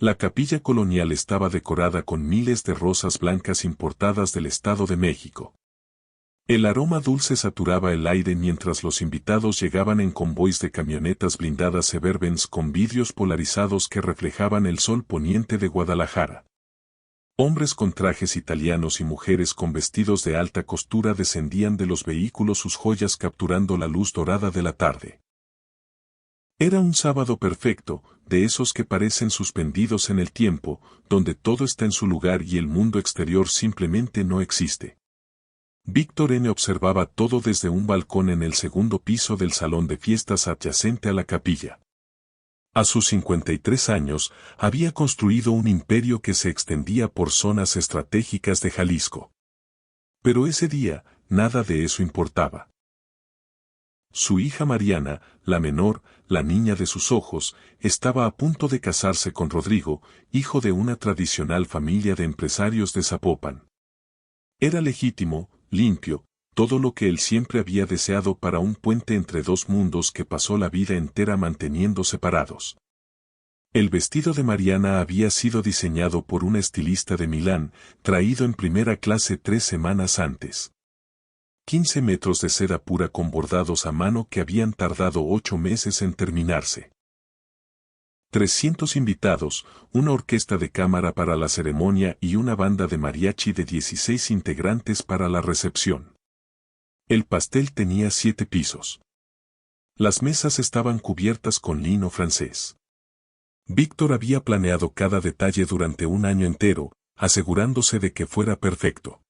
La capilla colonial estaba decorada con miles de rosas blancas importadas del Estado de México. El aroma dulce saturaba el aire mientras los invitados llegaban en convoys de camionetas blindadas Suburbans con vidrios polarizados que reflejaban el sol poniente de Guadalajara. Hombres con trajes italianos y mujeres con vestidos de alta costura descendían de los vehículos, sus joyas capturando la luz dorada de la tarde. Era un sábado perfecto, de esos que parecen suspendidos en el tiempo, donde todo está en su lugar y el mundo exterior simplemente no existe. Víctor N. observaba todo desde un balcón en el segundo piso del salón de fiestas adyacente a la capilla. A sus 53 años, había construido un imperio que se extendía por zonas estratégicas de Jalisco. Pero ese día, nada de eso importaba. Su hija Mariana, la menor, la niña de sus ojos, estaba a punto de casarse con Rodrigo, hijo de una tradicional familia de empresarios de Zapopan. Era legítimo, limpio, todo lo que él siempre había deseado para un puente entre dos mundos que pasó la vida entera manteniendo separados. El vestido de Mariana había sido diseñado por un estilista de Milán, traído en primera clase 3 semanas antes. 15 metros de seda pura con bordados a mano que habían tardado 8 meses en terminarse. 300 invitados, una orquesta de cámara para la ceremonia y una banda de mariachi de 16 integrantes para la recepción. El pastel tenía 7 pisos. Las mesas estaban cubiertas con lino francés. Víctor había planeado cada detalle durante un año entero, asegurándose de que fuera perfecto.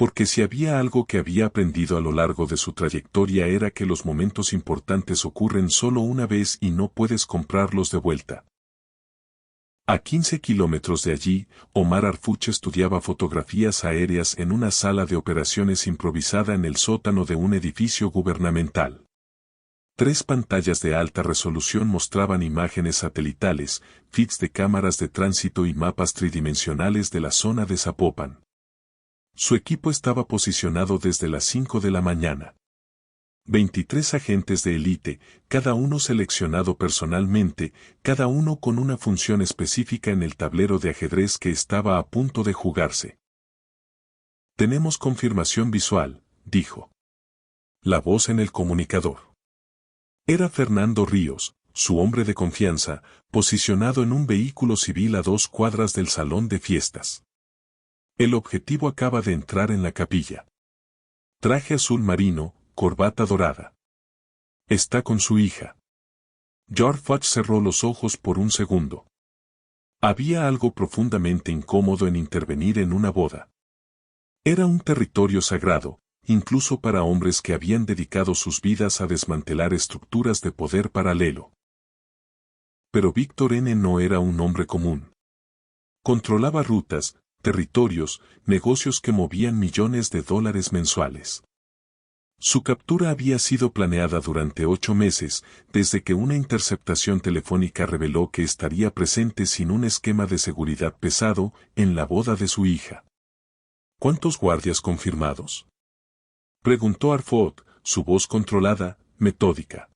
Porque si había algo que había aprendido a lo largo de su trayectoria era que los momentos importantes ocurren solo una vez y no puedes comprarlos de vuelta. A 15 kilómetros de allí, Omar Arfuch estudiaba fotografías aéreas en una sala de operaciones improvisada en el sótano de un edificio gubernamental. 3 pantallas de alta resolución mostraban imágenes satelitales, feeds de cámaras de tránsito y mapas tridimensionales de la zona de Zapopan. Su equipo estaba posicionado desde las 5 de la mañana. 23 agentes de élite, cada uno seleccionado personalmente, cada uno con una función específica en el tablero de ajedrez que estaba a punto de jugarse. Tenemos confirmación visual, dijo. La voz en el comunicador. Era Fernando Ríos, su hombre de confianza, posicionado en un vehículo civil a 2 cuadras del salón de fiestas. El objetivo acaba de entrar en la capilla. Traje azul marino, corbata dorada. Está con su hija. George Foch cerró los ojos por un segundo. Había algo profundamente incómodo en intervenir en una boda. Era un territorio sagrado, incluso para hombres que habían dedicado sus vidas a desmantelar estructuras de poder paralelo. Pero Víctor N. no era un hombre común. Controlaba rutas, territorios, negocios que movían millones de dólares mensuales. Su captura había sido planeada durante 8 meses, desde que una interceptación telefónica reveló que estaría presente sin un esquema de seguridad pesado en la boda de su hija. ¿Cuántos guardias confirmados?, preguntó Arfuch, su voz controlada, metódica.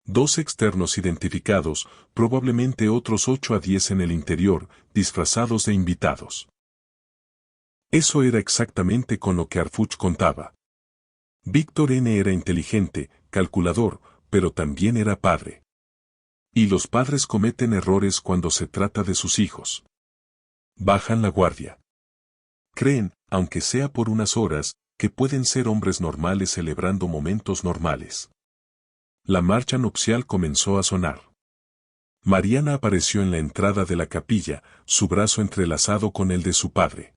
2 externos identificados, probablemente otros 8 a 10 en el interior, disfrazados de invitados. Eso era exactamente con lo que Arfuch contaba. Víctor N. era inteligente, calculador, pero también era padre. Y los padres cometen errores cuando se trata de sus hijos. Bajan la guardia. Creen, aunque sea por unas horas, que pueden ser hombres normales celebrando momentos normales. La marcha nupcial comenzó a sonar. Mariana apareció en la entrada de la capilla, su brazo entrelazado con el de su padre.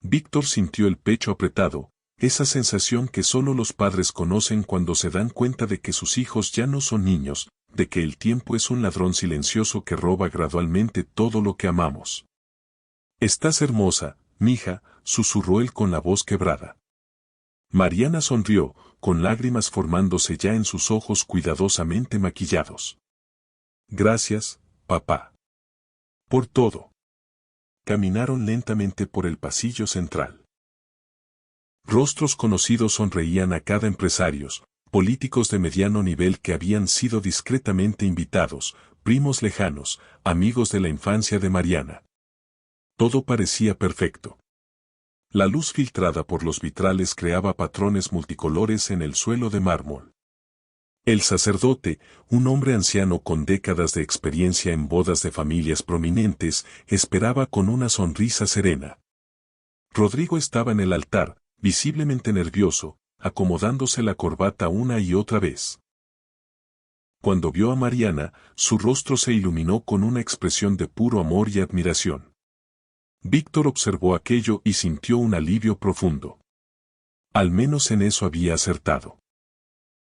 Víctor sintió el pecho apretado, esa sensación que solo los padres conocen cuando se dan cuenta de que sus hijos ya no son niños, de que el tiempo es un ladrón silencioso que roba gradualmente todo lo que amamos. «Estás hermosa, mija», susurró él con la voz quebrada. Mariana sonrió, con lágrimas formándose ya en sus ojos cuidadosamente maquillados. «Gracias, papá. Por todo». Caminaron lentamente por el pasillo central. Rostros conocidos sonreían a cada empresarios, políticos de mediano nivel que habían sido discretamente invitados, primos lejanos, amigos de la infancia de Mariana. Todo parecía perfecto. La luz filtrada por los vitrales creaba patrones multicolores en el suelo de mármol. El sacerdote, un hombre anciano con décadas de experiencia en bodas de familias prominentes, esperaba con una sonrisa serena. Rodrigo estaba en el altar, visiblemente nervioso, acomodándose la corbata una y otra vez. Cuando vio a Mariana, su rostro se iluminó con una expresión de puro amor y admiración. Víctor observó aquello y sintió un alivio profundo. Al menos en eso había acertado.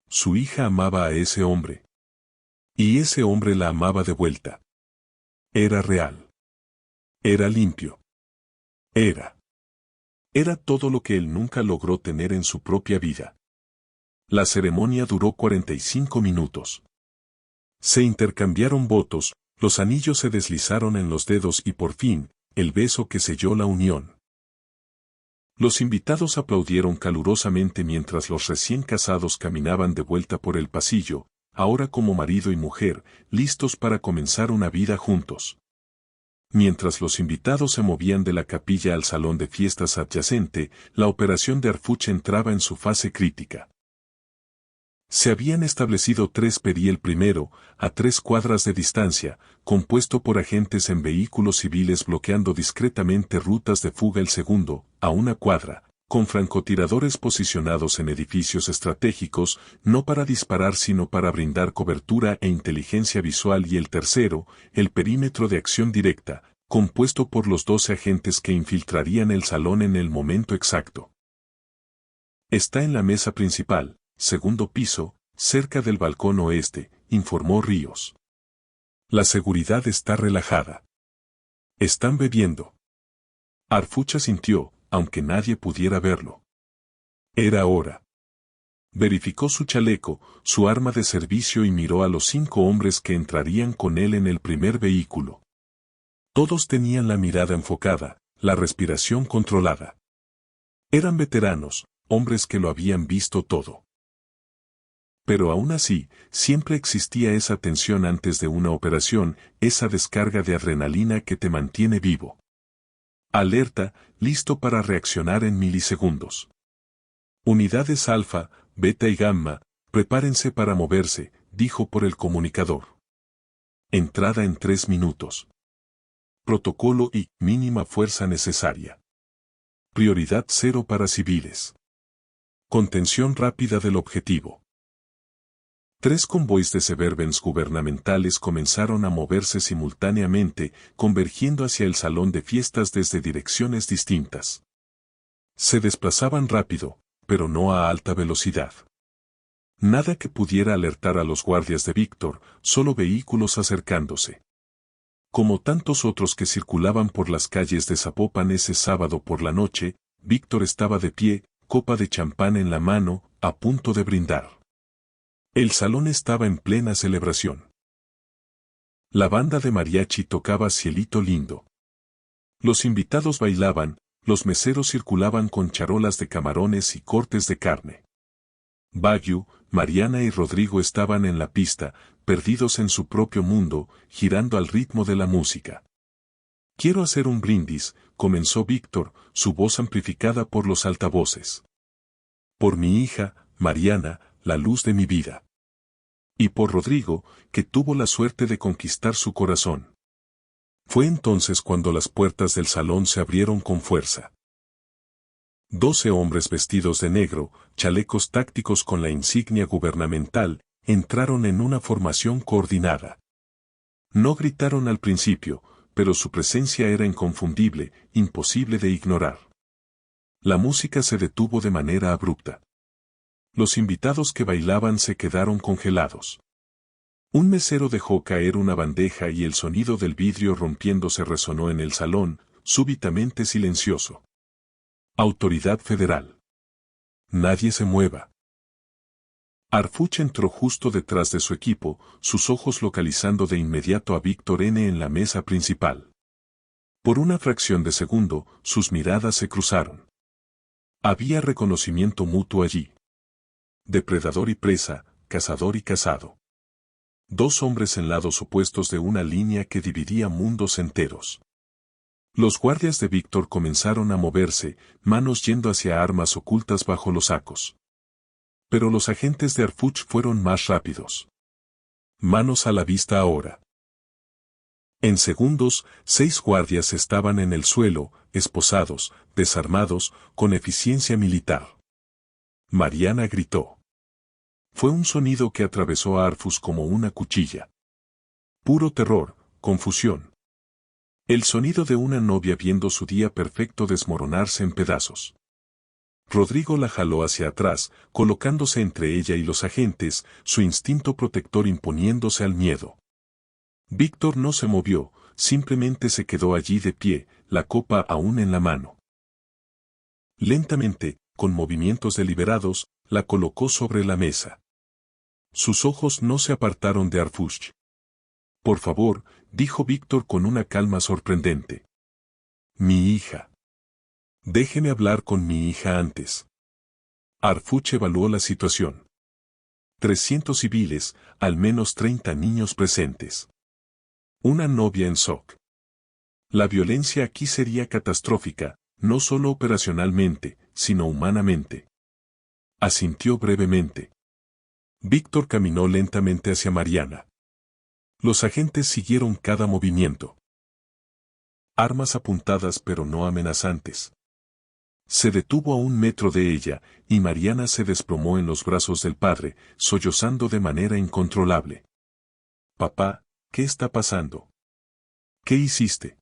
Su hija amaba a ese hombre. Y ese hombre la amaba de vuelta. Era real. Era limpio. Era todo lo que él nunca logró tener en su propia vida. La ceremonia duró 45 minutos. Se intercambiaron votos, los anillos se deslizaron en los dedos y por fin, el beso que selló la unión. Los invitados aplaudieron calurosamente mientras los recién casados caminaban de vuelta por el pasillo, ahora como marido y mujer, listos para comenzar una vida juntos. Mientras los invitados se movían de la capilla al salón de fiestas adyacente, la operación de Harfuch entraba en su fase crítica. Se habían establecido 3 PERI el primero, a 3 cuadras de distancia, compuesto por agentes en vehículos civiles bloqueando discretamente rutas de fuga el segundo, a 1 cuadra, con francotiradores posicionados en edificios estratégicos, no para disparar sino para brindar cobertura e inteligencia visual y el tercero, el perímetro de acción directa, compuesto por los 12 agentes que infiltrarían el salón en el momento exacto. Está en la mesa principal, segundo piso, cerca del balcón oeste, informó Ríos. La seguridad está relajada. Están bebiendo. Harfuch asintió, aunque nadie pudiera verlo. Era hora. Verificó su chaleco, su arma de servicio y miró a los 5 hombres que entrarían con él en el primer vehículo. Todos tenían la mirada enfocada, la respiración controlada. Eran veteranos, hombres que lo habían visto todo. Pero aún así, siempre existía esa tensión antes de una operación, esa descarga de adrenalina que te mantiene vivo. Alerta, listo para reaccionar en milisegundos. Unidades alfa, beta y gamma, prepárense para moverse, dijo por el comunicador. Entrada en 3 minutos. Protocolo y mínima fuerza necesaria. Prioridad 0 para civiles. Contención rápida del objetivo. 3 convoys de Severbens gubernamentales comenzaron a moverse simultáneamente, convergiendo hacia el salón de fiestas desde direcciones distintas. Se desplazaban rápido, pero no a alta velocidad. Nada que pudiera alertar a los guardias de Víctor, solo vehículos acercándose. Como tantos otros que circulaban por las calles de Zapopan ese sábado por la noche, Víctor estaba de pie, copa de champán en la mano, a punto de brindar. El salón estaba en plena celebración. La banda de mariachi tocaba Cielito Lindo. Los invitados bailaban, los meseros circulaban con charolas de camarones y cortes de carne. Baggio, Mariana y Rodrigo estaban en la pista, perdidos en su propio mundo, girando al ritmo de la música. Quiero hacer un brindis, comenzó Víctor, su voz amplificada por los altavoces. Por mi hija, Mariana, la luz de mi vida. Y por Rodrigo, que tuvo la suerte de conquistar su corazón. Fue entonces cuando las puertas del salón se abrieron con fuerza. 12 hombres vestidos de negro, chalecos tácticos con la insignia gubernamental, entraron en una formación coordinada. No gritaron al principio, pero su presencia era inconfundible, imposible de ignorar. La música se detuvo de manera abrupta. Los invitados que bailaban se quedaron congelados. Un mesero dejó caer una bandeja y el sonido del vidrio rompiéndose resonó en el salón, súbitamente silencioso. Autoridad federal. Nadie se mueva. Harfuch entró justo detrás de su equipo, sus ojos localizando de inmediato a Víctor N. en la mesa principal. Por una fracción de segundo, sus miradas se cruzaron. Había reconocimiento mutuo allí. Depredador y presa, cazador y cazado. Dos hombres en lados opuestos de una línea que dividía mundos enteros. Los guardias de Víctor comenzaron a moverse, manos yendo hacia armas ocultas bajo los sacos. Pero los agentes de Harfuch fueron más rápidos. Manos a la vista ahora. En segundos, 6 guardias estaban en el suelo, esposados, desarmados, con eficiencia militar. Mariana gritó. Fue un sonido que atravesó a Arfus como una cuchilla. Puro terror, confusión. El sonido de una novia viendo su día perfecto desmoronarse en pedazos. Rodrigo la jaló hacia atrás, colocándose entre ella y los agentes, su instinto protector imponiéndose al miedo. Víctor no se movió, simplemente se quedó allí de pie, la copa aún en la mano. Lentamente, con movimientos deliberados, la colocó sobre la mesa. Sus ojos no se apartaron de Harfuch. Por favor, dijo Víctor con una calma sorprendente. Mi hija. Déjeme hablar con mi hija antes. Harfuch evaluó la situación. 300 civiles, al menos 30 niños presentes. Una novia en shock. La violencia aquí sería catastrófica, no solo operacionalmente, sino humanamente. Asintió brevemente. Víctor caminó lentamente hacia Mariana. Los agentes siguieron cada movimiento. Armas apuntadas pero no amenazantes. Se detuvo a 1 metro de ella, y Mariana se desplomó en los brazos del padre, sollozando de manera incontrolable. Papá, ¿qué está pasando? ¿Qué hiciste?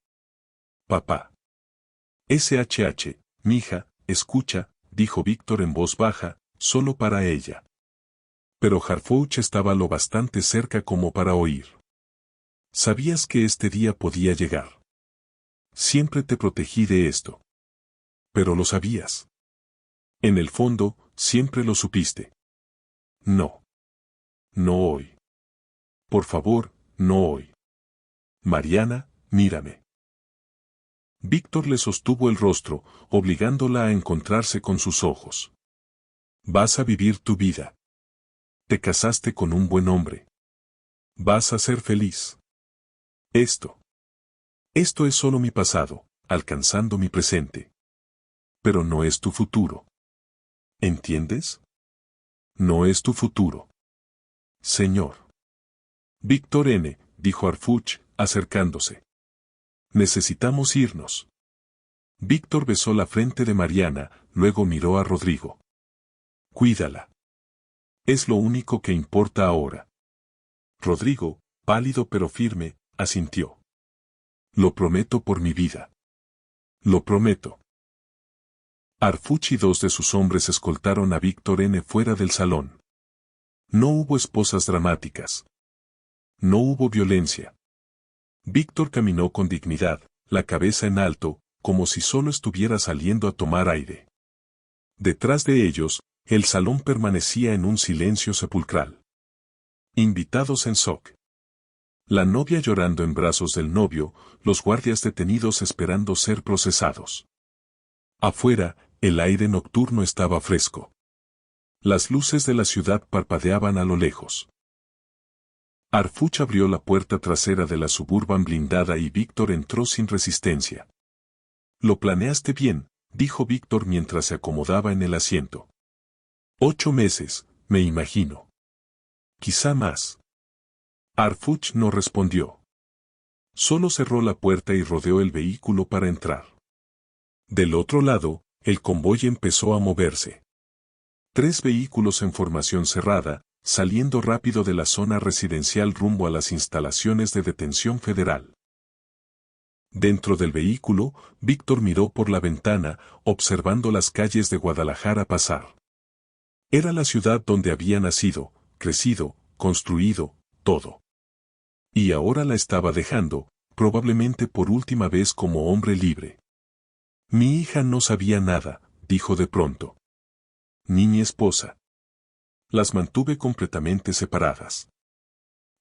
Papá. SHH, mija, escucha, dijo Víctor en voz baja, solo para ella. Pero Harfuch estaba lo bastante cerca como para oír. Sabías que este día podía llegar. Siempre te protegí de esto. Pero lo sabías. En el fondo, siempre lo supiste. No. No hoy. Por favor, no hoy. Mariana, mírame. Víctor le sostuvo el rostro, obligándola a encontrarse con sus ojos. Vas a vivir tu vida. Te casaste con un buen hombre. Vas a ser feliz. Esto es solo mi pasado, alcanzando mi presente. Pero no es tu futuro. ¿Entiendes? No es tu futuro. Señor. Víctor N., dijo Harfuch, acercándose. Necesitamos irnos. Víctor besó la frente de Mariana, luego miró a Rodrigo. Cuídala. Es lo único que importa ahora. Rodrigo, pálido pero firme, asintió. Lo prometo por mi vida. Lo prometo. Harfuch y 2 de sus hombres escoltaron a Víctor N. fuera del salón. No hubo esposas dramáticas. No hubo violencia. Víctor caminó con dignidad, la cabeza en alto, como si solo estuviera saliendo a tomar aire. Detrás de ellos, el salón permanecía en un silencio sepulcral. Invitados en shock. La novia llorando en brazos del novio, los guardias detenidos esperando ser procesados. Afuera, el aire nocturno estaba fresco. Las luces de la ciudad parpadeaban a lo lejos. Harfuch abrió la puerta trasera de la Suburban blindada y Víctor entró sin resistencia. Lo planeaste bien, dijo Víctor mientras se acomodaba en el asiento. 8 meses, me imagino. Quizá más. Harfuch no respondió. Solo cerró la puerta y rodeó el vehículo para entrar. Del otro lado, el convoy empezó a moverse. 3 vehículos en formación cerrada, saliendo rápido de la zona residencial rumbo a las instalaciones de detención federal. Dentro del vehículo, Víctor miró por la ventana, observando las calles de Guadalajara pasar. Era la ciudad donde había nacido, crecido, construido, todo. Y ahora la estaba dejando, probablemente por última vez como hombre libre. Mi hija no sabía nada, dijo de pronto. Ni mi esposa. Las mantuve completamente separadas.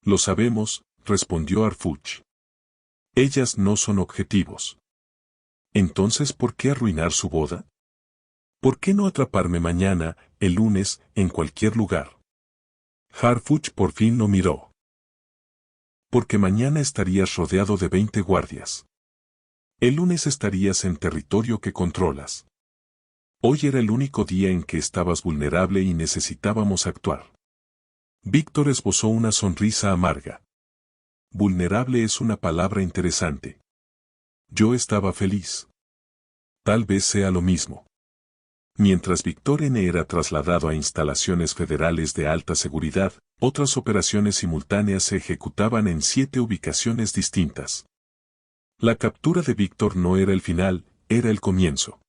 Lo sabemos, respondió Harfuch. Ellas no son objetivos. Entonces, ¿por qué arruinar su boda? ¿Por qué no atraparme mañana, el lunes, en cualquier lugar? Harfuch por fin lo miró. Porque mañana estarías rodeado de 20 guardias. El lunes estarías en territorio que controlas. Hoy era el único día en que estabas vulnerable y necesitábamos actuar. Víctor esbozó una sonrisa amarga. Vulnerable es una palabra interesante. Yo estaba feliz. Tal vez sea lo mismo. Mientras Víctor N. era trasladado a instalaciones federales de alta seguridad, otras operaciones simultáneas se ejecutaban en 7 ubicaciones distintas. La captura de Víctor no era el final, era el comienzo.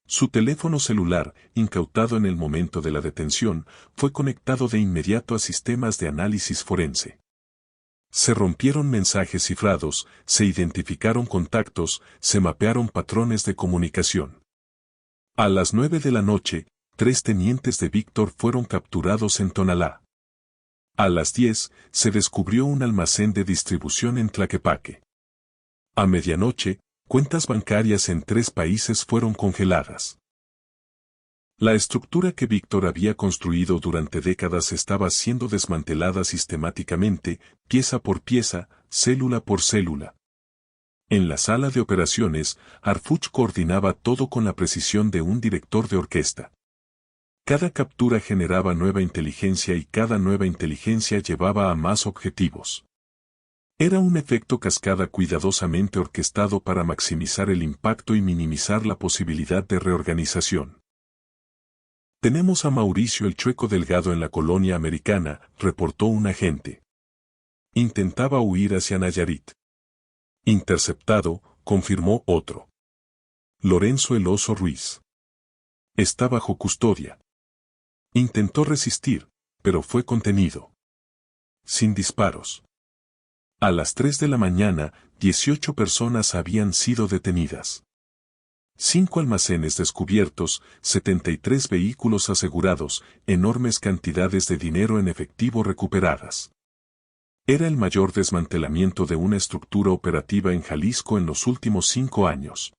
Su teléfono celular, incautado en el momento de la detención, fue conectado de inmediato a sistemas de análisis forense. Se rompieron mensajes cifrados, se identificaron contactos, se mapearon patrones de comunicación. A las 9 de la noche, 3 tenientes de Víctor fueron capturados en Tonalá. A las 10, se descubrió un almacén de distribución en Tlaquepaque. A medianoche, cuentas bancarias en 3 países fueron congeladas. La estructura que Víctor había construido durante décadas estaba siendo desmantelada sistemáticamente, pieza por pieza, célula por célula. En la sala de operaciones, Harfuch coordinaba todo con la precisión de un director de orquesta. Cada captura generaba nueva inteligencia y cada nueva inteligencia llevaba a más objetivos. Era un efecto cascada cuidadosamente orquestado para maximizar el impacto y minimizar la posibilidad de reorganización. Tenemos a Mauricio el Chueco Delgado en la colonia americana, reportó un agente. Intentaba huir hacia Nayarit. Interceptado, confirmó otro. Lorenzo el Oso Ruiz. Está bajo custodia. Intentó resistir, pero fue contenido. Sin disparos. A las 3 de la mañana, 18 personas habían sido detenidas. 5 almacenes descubiertos, 73 vehículos asegurados, enormes cantidades de dinero en efectivo recuperadas. Era el mayor desmantelamiento de una estructura operativa en Jalisco en los últimos 5 años.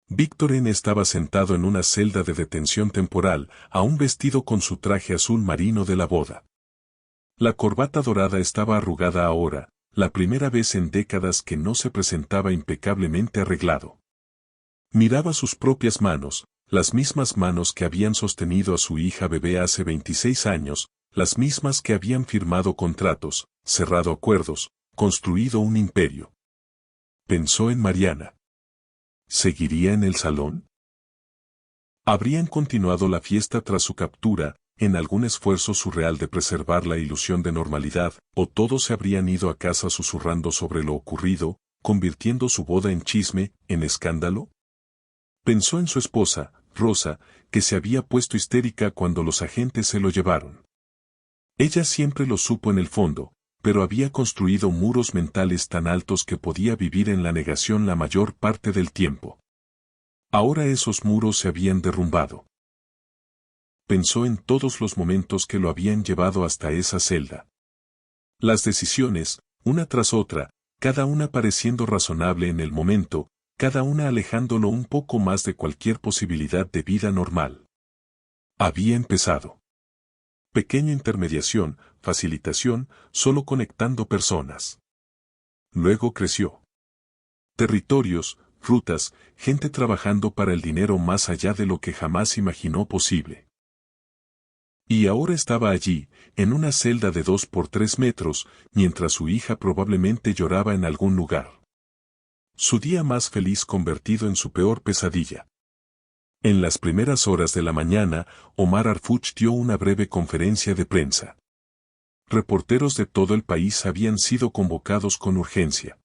Víctor N. estaba sentado en una celda de detención temporal, aún vestido con su traje azul marino de la boda. La corbata dorada estaba arrugada ahora, la primera vez en décadas que no se presentaba impecablemente arreglado. Miraba sus propias manos, las mismas manos que habían sostenido a su hija bebé hace 26 años, las mismas que habían firmado contratos, cerrado acuerdos, construido un imperio. Pensó en Mariana. ¿Seguiría en el salón? ¿Habrían continuado la fiesta tras su captura, en algún esfuerzo surreal de preservar la ilusión de normalidad, o todos se habrían ido a casa susurrando sobre lo ocurrido, convirtiendo su boda en chisme, en escándalo? Pensó en su esposa, Rosa, que se había puesto histérica cuando los agentes se lo llevaron. Ella siempre lo supo en el fondo, pero había construido muros mentales tan altos que podía vivir en la negación la mayor parte del tiempo. Ahora esos muros se habían derrumbado. Pensó en todos los momentos que lo habían llevado hasta esa celda. Las decisiones, una tras otra, cada una pareciendo razonable en el momento, cada una alejándolo un poco más de cualquier posibilidad de vida normal. Había empezado. Pequeña intermediación, facilitación, solo conectando personas. Luego creció. Territorios, rutas, gente trabajando para el dinero más allá de lo que jamás imaginó posible. Y ahora estaba allí, en una celda de 2 por 3 metros, mientras su hija probablemente lloraba en algún lugar. Su día más feliz convertido en su peor pesadilla. En las primeras horas de la mañana, Omar Harfuch dio una breve conferencia de prensa. Reporteros de todo el país habían sido convocados con urgencia.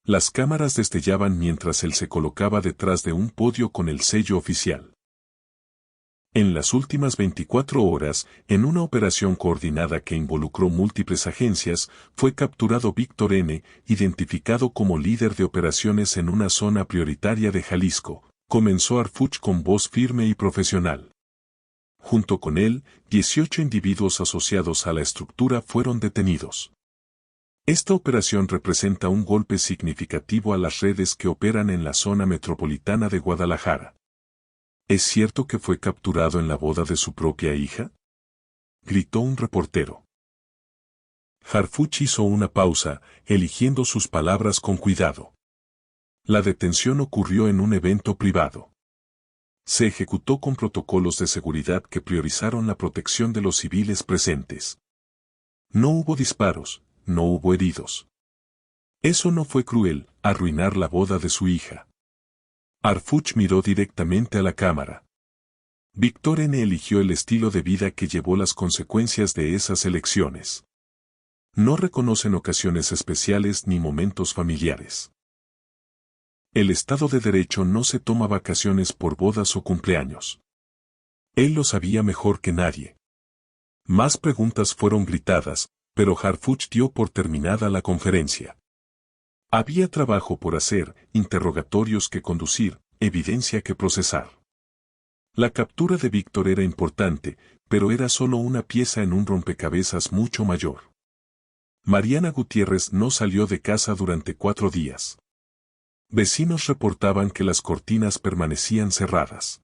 Las cámaras destellaban mientras él se colocaba detrás de un podio con el sello oficial. En las últimas 24 horas, en una operación coordinada que involucró múltiples agencias, fue capturado Víctor N., identificado como líder de operaciones en una zona prioritaria de Jalisco. Comenzó Harfuch con voz firme y profesional. Junto con él, 18 individuos asociados a la estructura fueron detenidos. Esta operación representa un golpe significativo a las redes que operan en la zona metropolitana de Guadalajara. ¿Es cierto que fue capturado en la boda de su propia hija?, gritó un reportero. Harfuch hizo una pausa, eligiendo sus palabras con cuidado. La detención ocurrió en un evento privado. Se ejecutó con protocolos de seguridad que priorizaron la protección de los civiles presentes. No hubo disparos, no hubo heridos. Eso no fue cruel, arruinar la boda de su hija. Harfuch miró directamente a la cámara. Víctor N. eligió el estilo de vida que llevó las consecuencias de esas elecciones. No reconocen ocasiones especiales ni momentos familiares. El Estado de Derecho no se toma vacaciones por bodas o cumpleaños. Él lo sabía mejor que nadie. Más preguntas fueron gritadas, pero Harfuch dio por terminada la conferencia. Había trabajo por hacer, interrogatorios que conducir, evidencia que procesar. La captura de Víctor era importante, pero era solo una pieza en un rompecabezas mucho mayor. Mariana Gutiérrez no salió de casa durante 4 días. Vecinos reportaban que las cortinas permanecían cerradas.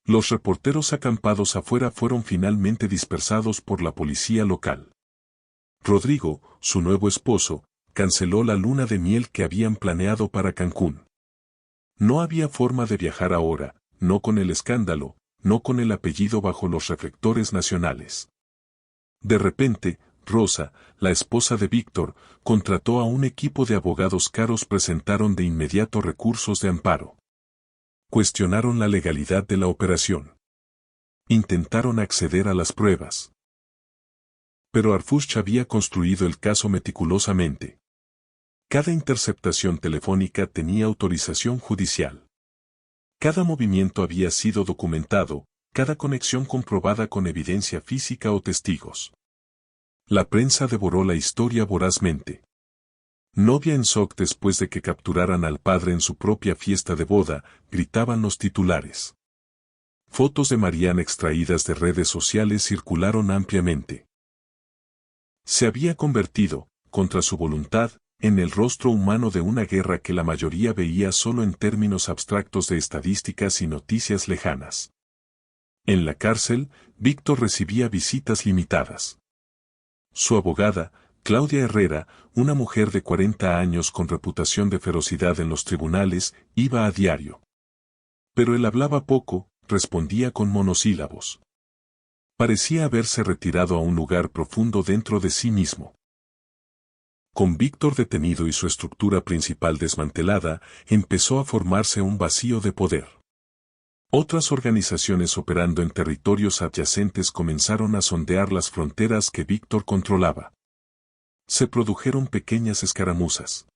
Los reporteros acampados afuera fueron finalmente dispersados por la policía local. Rodrigo, su nuevo esposo, canceló la luna de miel que habían planeado para Cancún. No había forma de viajar ahora, no con el escándalo, no con el apellido bajo los reflectores nacionales. De repente, Rosa, la esposa de Víctor, contrató a un equipo de abogados caros. Presentaron de inmediato recursos de amparo. Cuestionaron la legalidad de la operación. Intentaron acceder a las pruebas. Pero Harfuch había construido el caso meticulosamente. Cada interceptación telefónica tenía autorización judicial. Cada movimiento había sido documentado, cada conexión comprobada con evidencia física o testigos. La prensa devoró la historia vorazmente. Novia en shock después de que capturaran al padre en su propia fiesta de boda, gritaban los titulares. Fotos de Mariana extraídas de redes sociales circularon ampliamente. Se había convertido, contra su voluntad, en el rostro humano de una guerra que la mayoría veía solo en términos abstractos de estadísticas y noticias lejanas. En la cárcel, Víctor recibía visitas limitadas. Su abogada, Claudia Herrera, una mujer de 40 años con reputación de ferocidad en los tribunales, iba a diario. Pero él hablaba poco, respondía con monosílabos. Parecía haberse retirado a un lugar profundo dentro de sí mismo. Con Víctor detenido y su estructura principal desmantelada, empezó a formarse un vacío de poder. Otras organizaciones operando en territorios adyacentes comenzaron a sondear las fronteras que Víctor controlaba. Se produjeron pequeñas escaramuzas.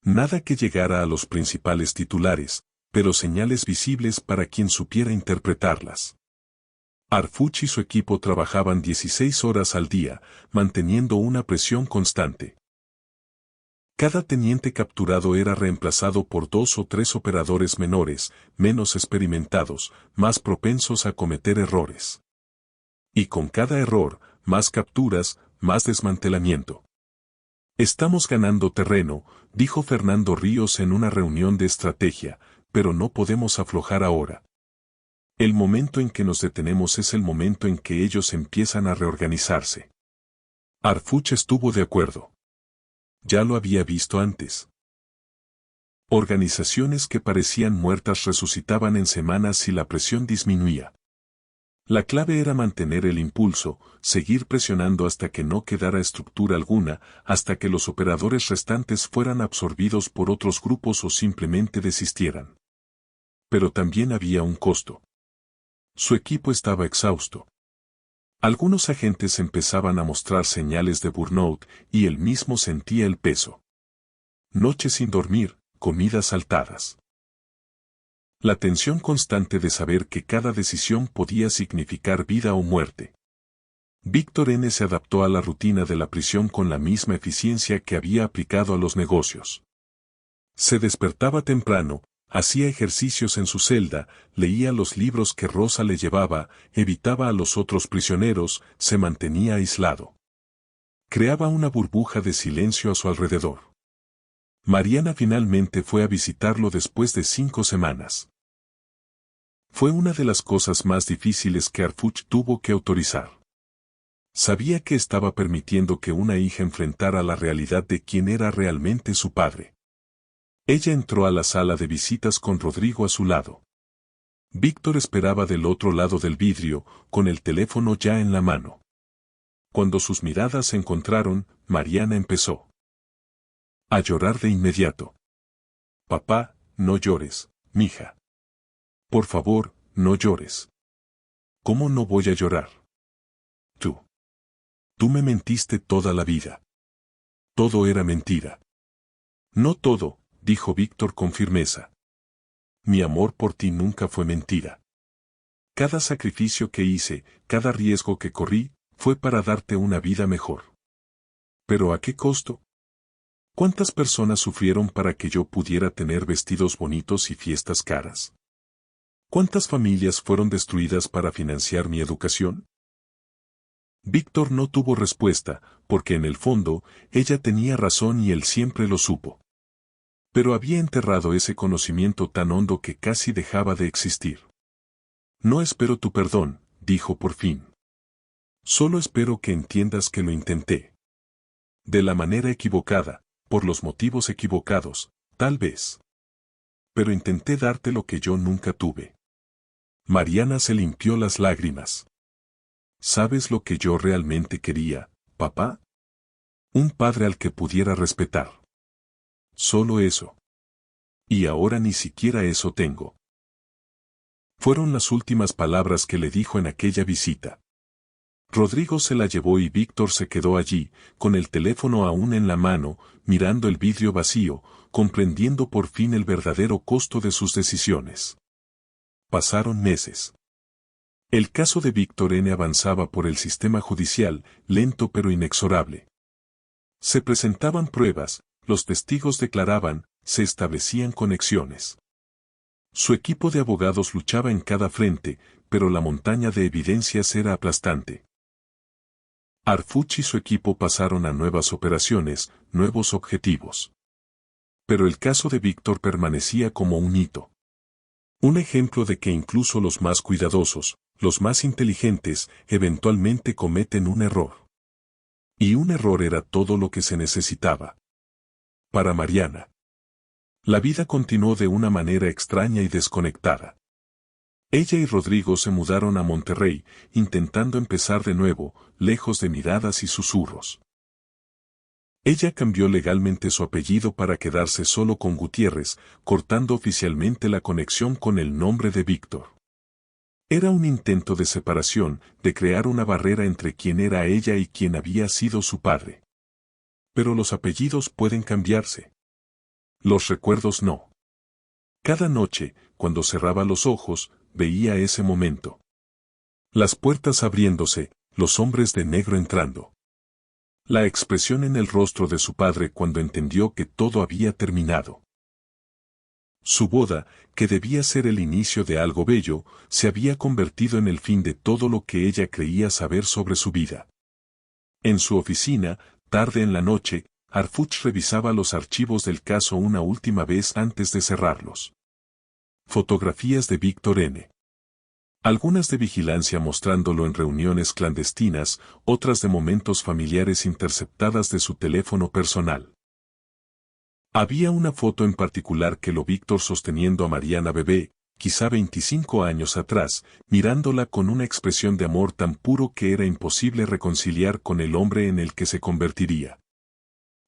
Nada que llegara a los principales titulares, pero señales visibles para quien supiera interpretarlas. Harfuch y su equipo trabajaban 16 horas al día, manteniendo una presión constante. Cada teniente capturado era reemplazado por 2 o 3 operadores menores, menos experimentados, más propensos a cometer errores. Y con cada error, más capturas, más desmantelamiento. Estamos ganando terreno, dijo Fernando Ríos en una reunión de estrategia, pero no podemos aflojar ahora. El momento en que nos detenemos es el momento en que ellos empiezan a reorganizarse. Harfuch estuvo de acuerdo. Ya lo había visto antes. Organizaciones que parecían muertas resucitaban en semanas si la presión disminuía. La clave era mantener el impulso, seguir presionando hasta que no quedara estructura alguna, hasta que los operadores restantes fueran absorbidos por otros grupos o simplemente desistieran. Pero también había un costo. Su equipo estaba exhausto. Algunos agentes empezaban a mostrar señales de burnout y él mismo sentía el peso. Noches sin dormir, comidas saltadas. La tensión constante de saber que cada decisión podía significar vida o muerte. Víctor N. se adaptó a la rutina de la prisión con la misma eficiencia que había aplicado a los negocios. Se despertaba temprano, hacía ejercicios en su celda, leía los libros que Rosa le llevaba, evitaba a los otros prisioneros, se mantenía aislado. Creaba una burbuja de silencio a su alrededor. Mariana finalmente fue a visitarlo después de 5 semanas. Fue una de las cosas más difíciles que Harfuch tuvo que autorizar. Sabía que estaba permitiendo que una hija enfrentara la realidad de quién era realmente su padre. Ella entró a la sala de visitas con Rodrigo a su lado. Víctor esperaba del otro lado del vidrio, con el teléfono ya en la mano. Cuando sus miradas se encontraron, Mariana empezó a llorar de inmediato. Papá, no llores, mija. Por favor, no llores. ¿Cómo no voy a llorar? Tú me mentiste toda la vida. Todo era mentira. No todo, dijo Víctor con firmeza. Mi amor por ti nunca fue mentira. Cada sacrificio que hice, cada riesgo que corrí, fue para darte una vida mejor. ¿Pero a qué costo? ¿Cuántas personas sufrieron para que yo pudiera tener vestidos bonitos y fiestas caras? ¿Cuántas familias fueron destruidas para financiar mi educación? Víctor no tuvo respuesta, porque en el fondo, ella tenía razón y él siempre lo supo. Pero había enterrado ese conocimiento tan hondo que casi dejaba de existir. No espero tu perdón, dijo por fin. Solo espero que entiendas que lo intenté. De la manera equivocada, por los motivos equivocados, tal vez. Pero intenté darte lo que yo nunca tuve. Mariana se limpió las lágrimas. ¿Sabes lo que yo realmente quería, papá? Un padre al que pudiera respetar. Solo eso. Y ahora ni siquiera eso tengo. Fueron las últimas palabras que le dijo en aquella visita. Rodrigo se la llevó y Víctor se quedó allí, con el teléfono aún en la mano, mirando el vidrio vacío, comprendiendo por fin el verdadero costo de sus decisiones. Pasaron meses. El caso de Víctor N. avanzaba por el sistema judicial, lento pero inexorable. Se presentaban pruebas, los testigos declaraban, se establecían conexiones. Su equipo de abogados luchaba en cada frente, pero la montaña de evidencias era aplastante. Harfuch y su equipo pasaron a nuevas operaciones, nuevos objetivos. Pero el caso de Víctor permanecía como un hito. Un ejemplo de que incluso los más cuidadosos, los más inteligentes, eventualmente cometen un error. Y un error era todo lo que se necesitaba. Para Mariana. La vida continuó de una manera extraña y desconectada. Ella y Rodrigo se mudaron a Monterrey, intentando empezar de nuevo, lejos de miradas y susurros. Ella cambió legalmente su apellido para quedarse solo con Gutiérrez, cortando oficialmente la conexión con el nombre de Víctor. Era un intento de separación, de crear una barrera entre quien era ella y quien había sido su padre. Pero los apellidos pueden cambiarse. Los recuerdos no. Cada noche, cuando cerraba los ojos, veía ese momento. Las puertas abriéndose, los hombres de negro entrando. La expresión en el rostro de su padre cuando entendió que todo había terminado. Su boda, que debía ser el inicio de algo bello, se había convertido en el fin de todo lo que ella creía saber sobre su vida. En su oficina, tarde en la noche, Harfuch revisaba los archivos del caso una última vez antes de cerrarlos. Fotografías de Víctor N. Algunas de vigilancia mostrándolo en reuniones clandestinas, otras de momentos familiares interceptadas de su teléfono personal. Había una foto en particular que lo Víctor sosteniendo a Mariana bebé, quizá 25 años atrás, mirándola con una expresión de amor tan puro que era imposible reconciliar con el hombre en el que se convertiría.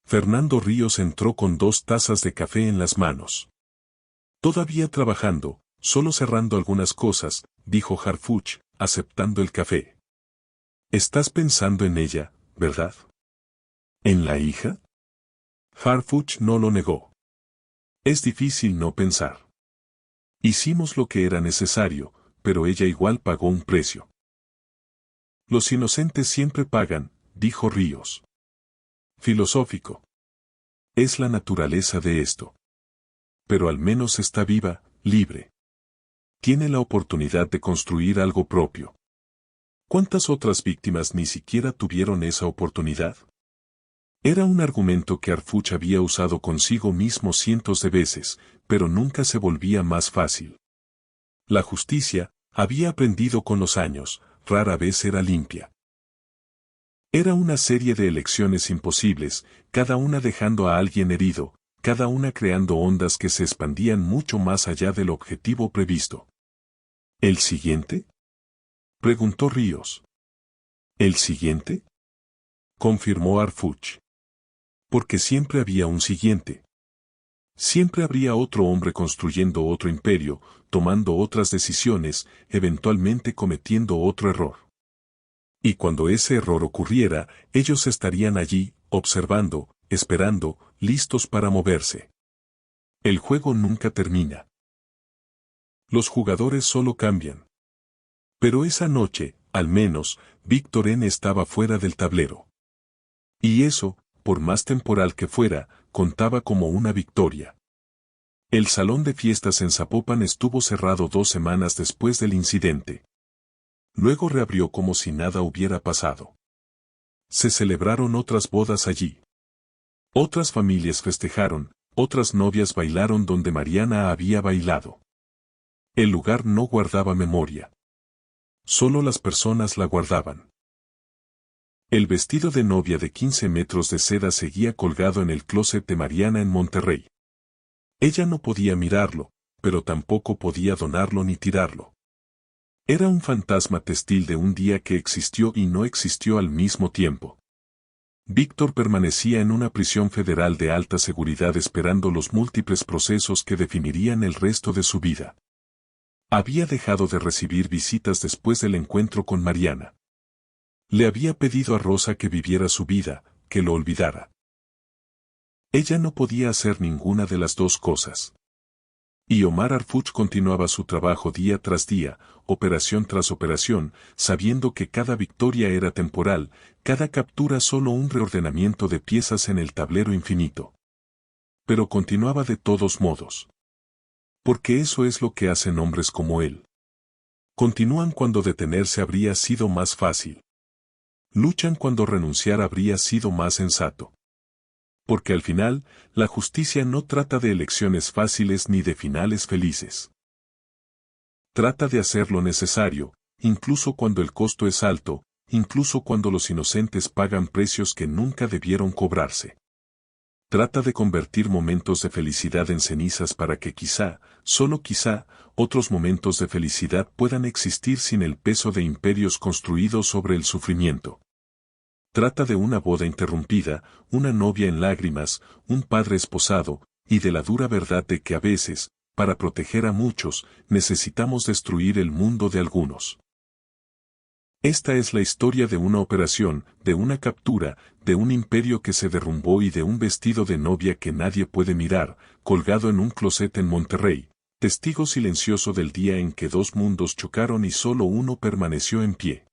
Fernando Ríos entró con 2 tazas de café en las manos. Todavía trabajando, solo cerrando algunas cosas, dijo Harfuch, aceptando el café. Estás pensando en ella, ¿verdad? ¿En la hija? Harfuch no lo negó. Es difícil no pensar. Hicimos lo que era necesario, pero ella igual pagó un precio. Los inocentes siempre pagan, dijo Ríos. Filosófico. Es la naturaleza de esto. Pero al menos está viva, libre. Tiene la oportunidad de construir algo propio. ¿Cuántas otras víctimas ni siquiera tuvieron esa oportunidad? Era un argumento que Harfuch había usado consigo mismo cientos de veces, pero nunca se volvía más fácil. La justicia, había aprendido con los años, rara vez era limpia. Era una serie de elecciones imposibles, cada una dejando a alguien herido, cada una creando ondas que se expandían mucho más allá del objetivo previsto. ¿El siguiente?, preguntó Ríos. ¿El siguiente?, confirmó Harfuch. Porque siempre había un siguiente. Siempre habría otro hombre construyendo otro imperio, tomando otras decisiones, eventualmente cometiendo otro error. Y cuando ese error ocurriera, ellos estarían allí, observando, esperando, listos para moverse. El juego nunca termina. Los jugadores solo cambian. Pero esa noche, al menos, Víctor N. estaba fuera del tablero. Y eso, por más temporal que fuera, contaba como una victoria. El salón de fiestas en Zapopan estuvo cerrado 2 semanas después del incidente. Luego reabrió como si nada hubiera pasado. Se celebraron otras bodas allí. Otras familias festejaron, otras novias bailaron donde Mariana había bailado. El lugar no guardaba memoria. Solo las personas la guardaban. El vestido de novia de 15 metros de seda seguía colgado en el closet de Mariana en Monterrey. Ella no podía mirarlo, pero tampoco podía donarlo ni tirarlo. Era un fantasma textil de un día que existió y no existió al mismo tiempo. Víctor permanecía en una prisión federal de alta seguridad esperando los múltiples procesos que definirían el resto de su vida. Había dejado de recibir visitas después del encuentro con Mariana. Le había pedido a Rosa que viviera su vida, que lo olvidara. Ella no podía hacer ninguna de las dos cosas. Y Omar Harfuch continuaba su trabajo día tras día, operación tras operación, sabiendo que cada victoria era temporal, cada captura solo un reordenamiento de piezas en el tablero infinito. Pero continuaba de todos modos. Porque eso es lo que hacen hombres como él. Continúan cuando detenerse habría sido más fácil. Luchan cuando renunciar habría sido más sensato. Porque al final, la justicia no trata de elecciones fáciles ni de finales felices. Trata de hacer lo necesario, incluso cuando el costo es alto, incluso cuando los inocentes pagan precios que nunca debieron cobrarse. Trata de convertir momentos de felicidad en cenizas para que quizá, solo quizá, otros momentos de felicidad puedan existir sin el peso de imperios construidos sobre el sufrimiento. Trata de una boda interrumpida, una novia en lágrimas, un padre esposado, y de la dura verdad de que a veces, para proteger a muchos, necesitamos destruir el mundo de algunos. Esta es la historia de una operación, de una captura, de un imperio que se derrumbó y de un vestido de novia que nadie puede mirar, colgado en un closet en Monterrey, testigo silencioso del día en que dos mundos chocaron y solo uno permaneció en pie.